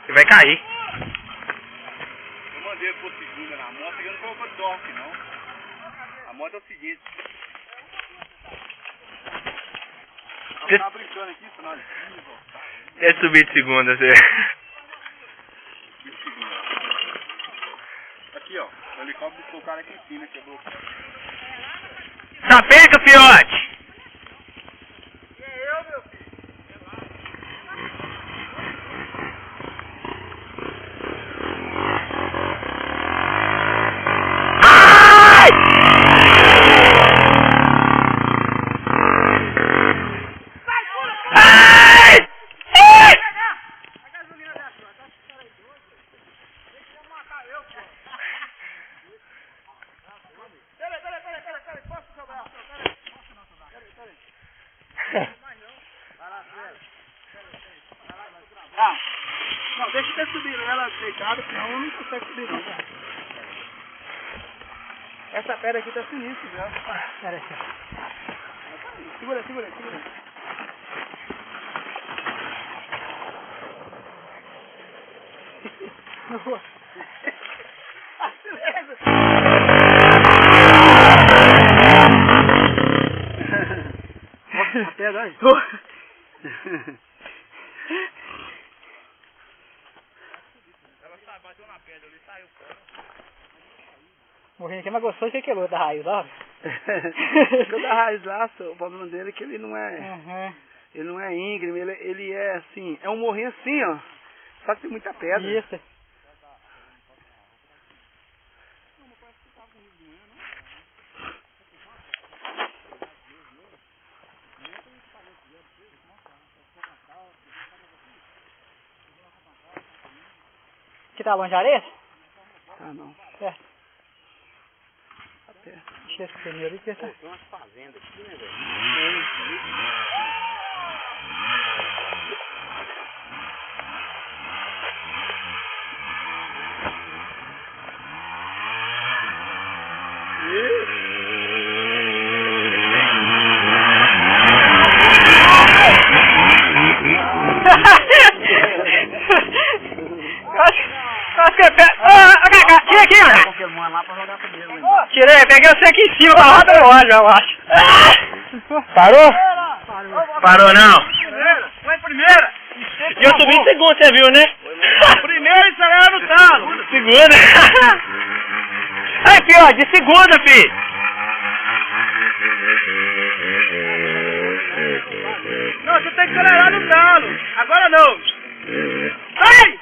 Ele vai cair. Eu mandei ele por segunda na moto, ele não colocou torque, não. A moto é o seguinte. Eu tava brincando aqui, senão Ele subir de segunda, você. Aqui, ó. O helicóptero ficou o cara aqui em cima, quebrou. Sapeca, fiote! E é eu, meu filho? Ai! Ai! Ai! A gasolina dessa, ó. Tá aí, doido. Deixa eu matar eu, pô. Peraí. Posso seu braço? Peraí. Vai lá, Ah, não, deixa eu ter subido ela deitada, senão eu não consigo subir não, cara. Essa pedra aqui tá sinistra, viu? Peraí. Segura. Não vou. A pedra aí. Ela bateu na pedra ali, saiu fora. Morrendo aqui, mas gostou de que quebrou da raiz, ó. Ficou da raiz lá, o problema dele é que ele não é. Uhum. Ele não é íngreme, ele é assim, é um morrinho assim, ó. Só que tem muita pedra. Isso. Que tá longe de areia? Ah, não. Certo. Tá perto. Deixa esse pneu ali que tá. Tem umas fazendas aqui, né, velho? Tira aqui, mano. Pokémon lá pra jogar comigo, né? Tirei, peguei você aqui em cima pra roda no óleo, eu acho. Parou? Parou não? Foi primeira! E eu subi em segundo, você viu, né? Primeira e será no talo! Segunda. Aí, filho, de segunda, filho. Não, você tem que acelerar no talo! Agora não! Ai!